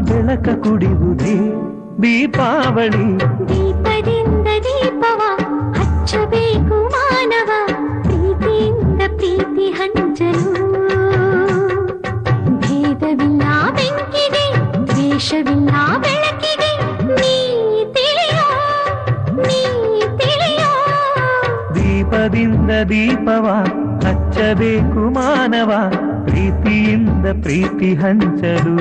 ಬೆಳಕ ಕುಡಿಯುವುದೇ ದೀಪಾವಳಿ. ದೀಪದಿಂದ ದೀಪವ ಹಚ್ಚಬೇಕು ಮಾನವ, ಪ್ರೀತಿಯಿಂದ ಪ್ರೀತಿ ಹಂಚಲು. ಭೇದವಿಲ್ಲ ಬೆಂಕಿಗೆ, ದ್ವೇಷವಿಲ್ಲ ಬೆಳಕಿಗೆ, ನೀ ತಿಳಿಯೋ, ನೀ ತಿಳಿಯೋ. ದೀಪದಿಂದ ದೀಪವ ಹಚ್ಚಬೇಕು ಮಾನವ, ಪ್ರೀತಿಯಿಂದ ಪ್ರೀತಿ ಹಂಚಲು.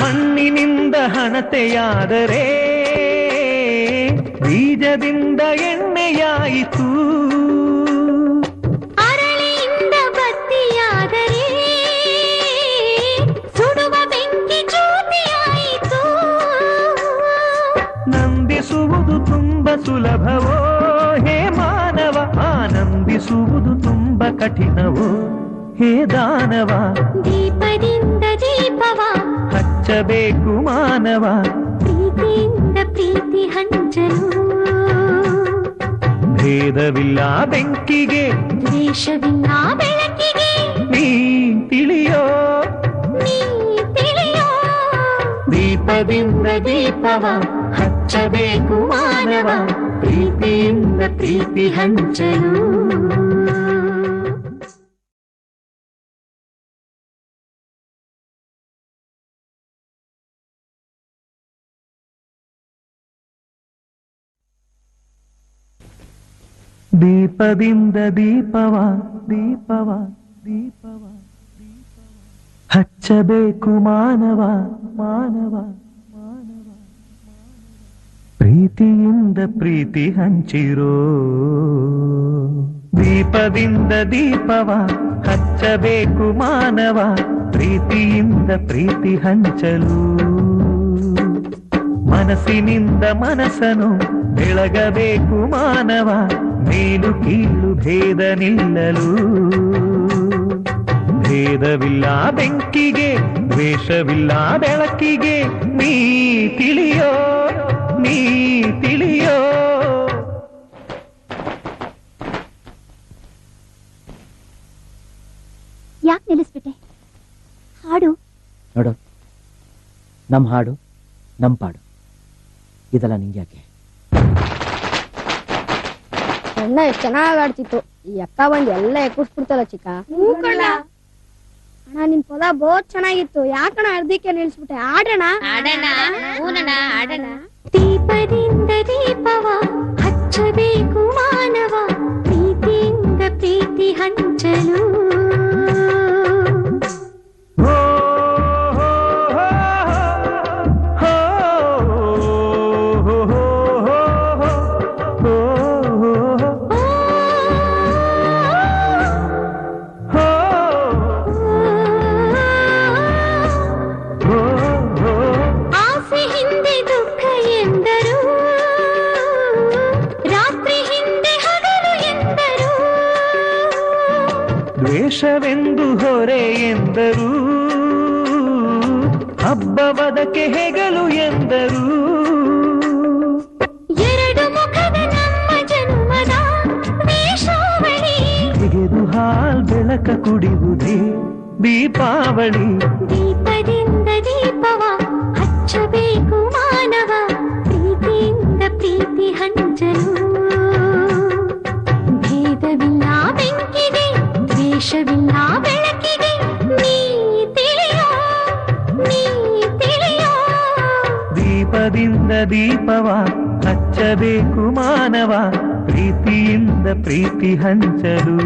ಮಣ್ಣಿನಿಂದ ಹಣತೆಯಾದರೆ ಬೀಜದಿಂದ ಎಣ್ಣೆಯಾಯಿತು. ಅರಳಿಯಿಂದ ಬತ್ತಿಯಾದರೆ ಸುಡುವ ಬೆಂಕಿ ಜ್ಯೋತಿಯಾಯಿತು. ನಂದಿಸುವುದು ತುಂಬ ಸುಲಭವೋ ಹೇ ಮಾನವ, ಆನಂದಿಸುವುದು ತುಂಬ ಕಠಿಣವೋ ಹೇ ದಾನವ. ದೀಪದಿಂದ ದೀಪವ ಹಚ್ಚಬೇಕು ಮಾನವ, ಪ್ರೀತಿಯಿಂದ ಪ್ರೀತಿ ಹಂಚಲು. ಭೇದವಿಲ್ಲ ಬೆಂಕಿಗೆ, ದ್ವೇಷವಿಲ್ಲ ಬೆಳಕಿಗೆ, ನೀ ತಿಳಿಯೋ, ನೀ ತಿಳಿಯೋ. ದೀಪದಿಂದ ದೀಪವ ಹಚ್ಚಬೇಕು ಮಾನವ, ಪ್ರೀತಿಯಿಂದ ಪ್ರೀತಿ ಹಂಚಲು. ದೀಪದಿಂದ ದೀಪವ ದೀಪವ ದೀಪವ ಹಚ್ಚಬೇಕು ಮಾನವ ಮಾನವ ಮಾನವ, ಪ್ರೀತಿಯಿಂದ ಪ್ರೀತಿ ಹಂಚಿರೋ. ದೀಪದಿಂದ ದೀಪವ ಹಚ್ಚಬೇಕು ಮಾನವ, ಪ್ರೀತಿಯಿಂದ ಪ್ರೀತಿ ಹಂಚಲು. ಮನಸ್ಸಿನಿಂದ ಮನಸ್ಸನು ಬೆಳಗಬೇಕು ಮಾನವ, ಮೇಲು ಕೀಳು ಭೇದ ನಿಲ್ಲಲು. ಭೇದವಿಲ್ಲ ಬೆಂಕಿಗೆ, ದ್ವೇಷವಿಲ್ಲ ಬೆಳಕಿಗೆ, ನೀ ತಿಳಿಯೋ, ನೀ ತಿಳಿಯೋ. ಯಾಕೆ ನಿಲ್ಲಿಸ್ಬಿಟ್ಟೆ? ಹಾಡು ನೋಡು, ನಮ್ ಹಾಡು ನಮ್ ಪಾಡು, ಇದೆಲ್ಲ ನಿಂಗ್ಯಾಕೆ? ಅಣ್ಣ ಎಷ್ಟ್ ಚೆನ್ನಾಗ್ ಆಡ್ತಿತ್ತು. ಈ ಅಕ್ಕ ಬಂದ್ ಎಲ್ಲ ಎಕ್ಕುಡ್ಸ್ಬಿಡ್ತಲ್ಲ ಚಿಕ್ಕ. ಅಣ್ಣ ನಿನ್ ಪದ ಬಹುತ್ ಚೆನ್ನಾಗಿತ್ತು. ಯಾಕಣ ಅರ್ಧಕ್ಕೆ ನಿಲ್ಸ್ಬಿಟ್ಟೆ? ಆಡೋಣ. ದೀಪದಿಂದ ದೀಪವ ಹಚ್ಚಬೇಕು ಮಾನವ, ಪ್ರೀತಿಯಿಂದ ಪ್ರೀತಿ ಹಂಚಲು. ದ್ವೇಷವೆಂದು ಹೊರೆ ಎಂದರು, ಹಬ್ಬವದಕ್ಕೆ ಹೆಗಲು ಎಂದರು. ಎರಡು ಮುಖದ ನಮ್ಮ ಜನ್ಮದ ವೇಷಾವಳಿ, ತೆಗೆದು ಹಾಲ್ ಬೆಳಕ ಕುಡಿಯುವುದೇ ದೀಪಾವಳಿ. ದೀಪದಿಂದ ದೀಪವ ಹಚ್ಚಬೇಕು ಮಾನವ, ಪ್ರೀತಿಯಿಂದ ಪ್ರೀತಿ ಹಂಚಲು. ಭೇದವಿಲ್ಲ ಬೆಂಕಿಗೆ, ದ್ವೇಷವಿಲ್ಲ ಬೆಳಕಿಗೆ, ನೀ ತಿಳಿಯೋ, ನೀ ತಿಳಿಯೋ. ದೀಪದಿಂದ ದೀಪವ ಹಚ್ಚಬೇಕು ಮಾನವ, ಪ್ರೀತಿಯಿಂದ ಪ್ರೀತಿ ಹಂಚಲು.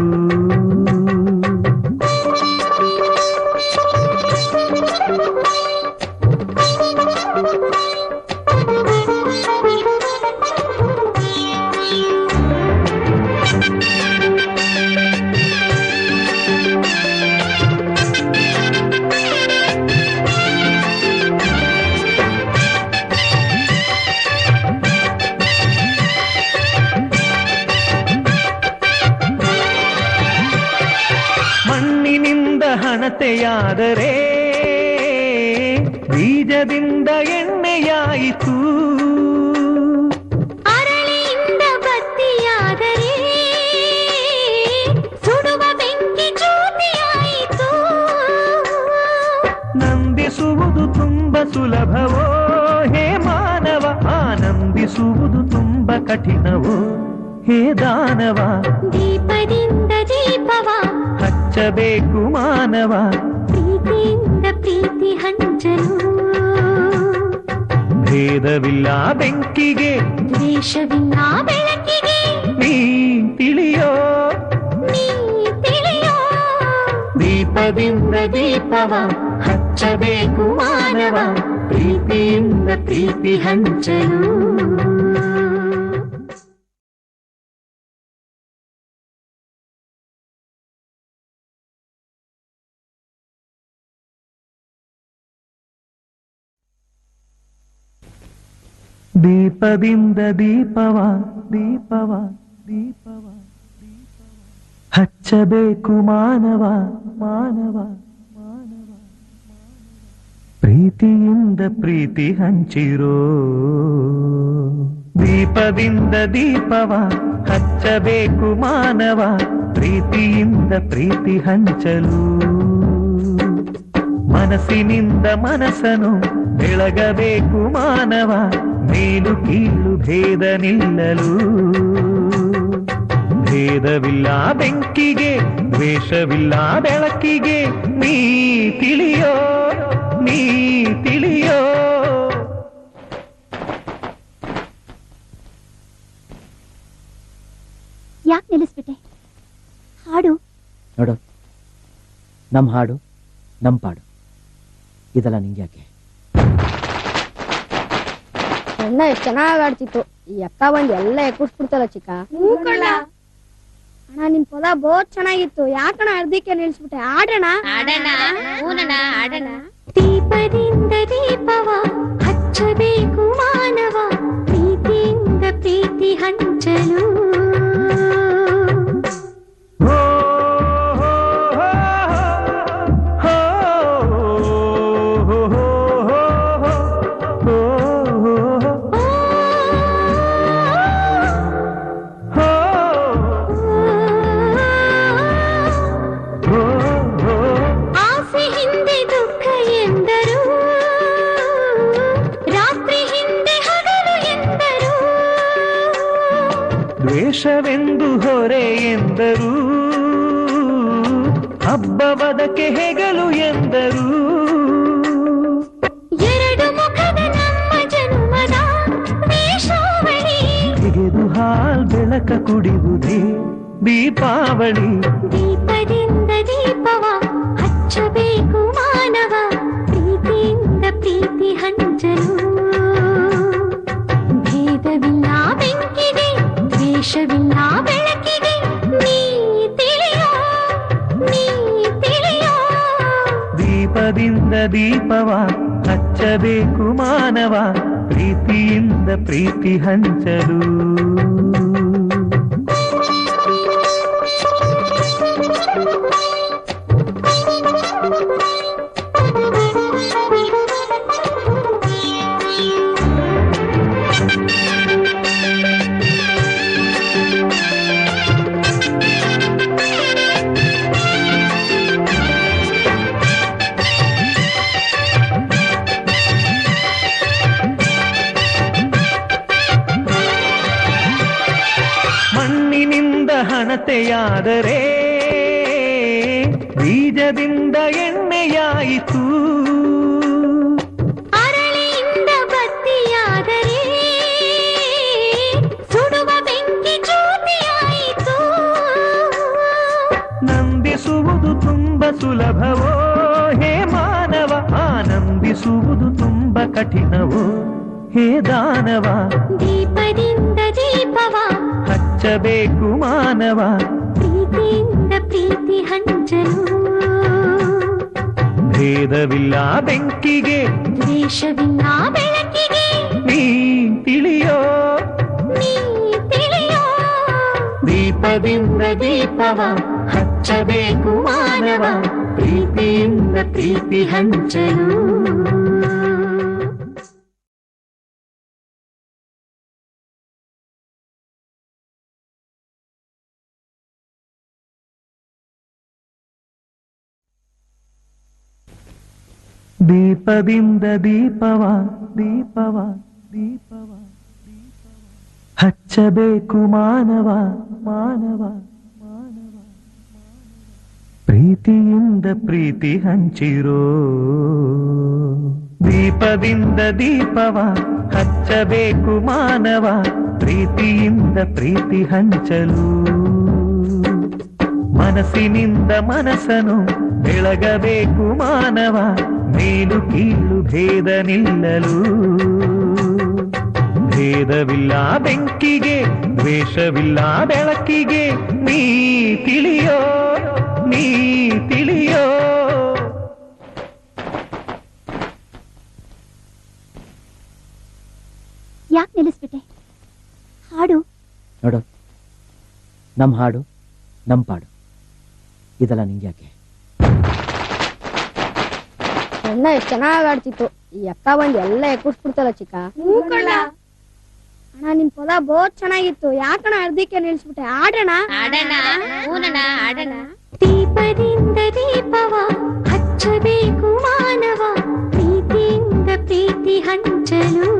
ಮಣ್ಣಿನಿಂದ ಹಣತೆಯಾದರೆ ಬೀಜದಿಂದ ಎಣ್ಣೆಯಾಯಿತು. ಅರಳಿಯಿಂದ ಬತ್ತಿಯಾದರೆ ಸುಡುವ ಬೆಂಕಿ ಜ್ಯೋತಿಯಾಯಿತು. ನಂಬಿಸುವುದು ತುಂಬ ಸುಲಭವೋ ಹೇ ಮಾನವ, ಆನಂದಿಸುವುದು ತುಂಬ ಕಠಿಣವೋ ಹೇ ದಾನವ. ದೀಪದಿಂದ ದೀಪವ ಹಚ್ಚಬೇಕು ಮಾನವ, ಪ್ರೀತಿಯಿಂದ ಪ್ರೀತಿ ಹಂಚಲು. ಭೇದವಿಲ್ಲ ಬೆಂಕಿಗೆ, ದ್ವೇಷವಿಲ್ಲ ಬೆಳಕಿಗೆ, ನೀ ತಿಳಿಯೋ, ನೀ ತಿಳಿಯೋ. ದೀಪದಿಂದ ದೀಪವ ಹಚ್ಚಬೇಕು ಮಾನವ, ಪ್ರೀತಿಯಿಂದ ಪ್ರೀತಿ ಹಂಚಲು. ದೀಪದಿಂದ ದೀಪವ ದೀಪವ ದೀಪವ ಹಚ್ಚಬೇಕು ಮಾನವ ಮಾನವ ಮಾನವ, ಪ್ರೀತಿಯಿಂದ ಪ್ರೀತಿ ಹಂಚಿರೋ. ದೀಪದಿಂದ ದೀಪವ ಹಚ್ಚಬೇಕು ಮಾನವ, ಪ್ರೀತಿಯಿಂದ ಪ್ರೀತಿ ಹಂಚಲು. ಮನಸ್ಸಿನಿಂದ ಮನಸ್ಸನು ಬೆಳಗಬೇಕು ಮಾನವ, ಮೇಲು ಕೀಳು ಭೇದ ನಿಲ್ಲಲು. ಭೇದವಿಲ್ಲ ಬೆಂಕಿಗೆ, ದ್ವೇಷವಿಲ್ಲ ಬೆಳಕಿಗೆ, ನೀ ತಿಳಿಯೋ, ನೀ ತಿಳಿಯೋ. ಯಾಕೆ ನಿಲ್ಲಿಸ್ಬಿಟ್ಟೆ? ಹಾಡು. ನೋಡು, ನಮ್ ಹಾಡು ನಮ್ ಪಾಡು, ಇದೆಲ್ಲ ನಿಂಗೆ ಯಾಕೆ? ಅಣ್ಣ ಎಷ್ಟ್ ಚೆನ್ನಾಗ್ ಆಡ್ತಿತ್ತು. ಈ ಅಕ್ಕ ಬಂದ್ ಎಲ್ಲ ಎಕ್ಕುಡ್ಸ್ಬಿಡ್ತಲ್ಲ ಚಿಕ್ಕ. ಅಣ್ಣ ನಿನ್ ಪದ ಬಹುತ್ ಚೆನ್ನಾಗಿತ್ತು. ಯಾಕಣ ಅರ್ಧಕ್ಕೆ ನಿಲ್ಸ್ಬಿಟ್ಟೆ? ಆಡೋಣ. ದೀಪದಿಂದ ದೀಪವ ಹಚ್ಚಬೇಕು ಮಾನವ, ಪ್ರೀತಿಯಿಂದ ಪ್ರೀತಿ ಹಂಚಲು. ಒಂದು ಹೊರೆ ಎಂದರು, ಹಬ್ಬವದಕ್ಕೆ ಹೆಗಲು ಎಂದರು. ಎರಡು ಮುಖದ ನಮ್ಮ ಜನ್ಮದ ವೇಷಾವಳಿ, ತೆಗೆದು ಹಾಲ್ ಬೆಳಕ ಕುಡಿಯುವುದೇ ದೀಪಾವಳಿ. ದೀಪದಿಂದ ದೀಪವ ಹಚ್ಚಬೇಕು ಮಾನವ, ಪ್ರೀತಿಯಿಂದ ಪ್ರೀತಿ ಹಂಚಲು. ಭೇದವಿಲ್ಲ ಬೆಂಕಿಗೆ, ದ್ವೇಷವಿಲ್ಲ ಬೆಳಕಿಗೆ, ನೀ ತಿಳಿಯೋ, ನೀ ತಿಳಿಯೋ. ದೀಪದಿಂದ ದೀಪವ ಹಚ್ಚಬೇಕು ಮಾನವ, ಪ್ರೀತಿಯಿಂದ ಪ್ರೀತಿ ಹಂಚಲು. ಮಣ್ಣಿನಿಂದ ಹಣತೆಯಾದರೆ ಬೀಜದಿಂದ ಎಣ್ಣೆಯಾಯಿತು. ಅರಳಿಯಿಂದ ಬತ್ತಿಯಾದರೆ ಸುಡುವ ಬೆಂಕಿ ಜ್ಯೋತಿಯಾಯಿತು. ನಂದಿಸುವುದು ತುಂಬ ಸುಲಭವೋ ಹೇ ಮಾನವ, ಆನಂದಿಸುವುದು ತುಂಬ ಕಠಿಣವೋ ಹೇ ದಾನವ. ದೀಪದಿಂದ ದೀಪವ ಹಚ್ಚಬೇಕು ಮಾನವ, ಪ್ರೀತಿಯಿಂದ ಪ್ರೀತಿ ಹಂಚಲು. ಭೇದವಿಲ್ಲ ಬೆಂಕಿಗೆ, ದ್ವೇಷವಿಲ್ಲ ಬೆಳಕಿಗೆ, ನೀ ತಿಳಿಯೋ, ನೀ ತಿಳಿಯೋ. ದೀಪದಿಂದ ದೀಪವ ಹಚ್ಚಬೇಕು ಮಾನವ, ಪ್ರೀತಿಯಿಂದ ಪ್ರೀತಿ ಹಂಚಲು. ದೀಪದಿಂದ ದೀಪವ ದೀಪವ ದೀಪವ ಹಚ್ಚಬೇಕು ಮಾನವ ಮಾನವ ಮಾನವ, ಪ್ರೀತಿಯಿಂದ ಪ್ರೀತಿ ಹಂಚಿರೋ. ದೀಪದಿಂದ ದೀಪವ ಹಚ್ಚಬೇಕು ಮಾನವ, ಪ್ರೀತಿಯಿಂದ ಪ್ರೀತಿ ಹಂಚಲು. ಮನಸ್ಸಿನಿಂದ ಮನಸ್ಸನು ಬೆಳಗಬೇಕು ಮಾನವ, ಮೇಲು ಕೀಳು ಭೇದ ನಿಲ್ಲಲು. ಭೇದವಿಲ್ಲ ಬೆಂಕಿಗೆ, ದ್ವೇಷವಿಲ್ಲ ಬೆಳಕಿಗೆ, ನೀ ತಿಳಿಯೋ, ನೀ ತಿಳಿಯೋ. ಯಾಕೆ ನಿಲ್ಲಿಸ್ಬಿಟ್ಟೆ? ಹಾಡು. ನೋಡು, ನಮ್ಮ ಹಾಡು ನಮ್ಮ ಪಾಡು, ಇದೆಲ್ಲ ನಿಂಗ್ಯಾಕೆ? ಅಣ್ಣ ಎಷ್ಟ್ ಚೆನ್ನಾಗ್ ಆಡ್ತಿತ್ತು, ಈ ಅಕ್ಕ ಬಂದ್ ಎಲ್ಲ ಎಕ್ಕುಡ್ಸ್ಬಿಡ್ತಲ್ಲ ಚಿಕ್ಕ. ಅಣ್ಣ ನಿನ್ ಪದ ಬಹುತ್ ಚೆನ್ನಾಗಿತ್ತು, ಯಾಕಣ ಅರ್ಧಕ್ಕೆ ನಿಲ್ಸ್ಬಿಟ್ಟೆ? ಆಡೋಣ. ದೀಪದಿಂದ ದೀಪವ ಹಚ್ಚಬೇಕು ಮಾನವ, ಪ್ರೀತಿಯಿಂದ ಪ್ರೀತಿ ಹಂಚಲು.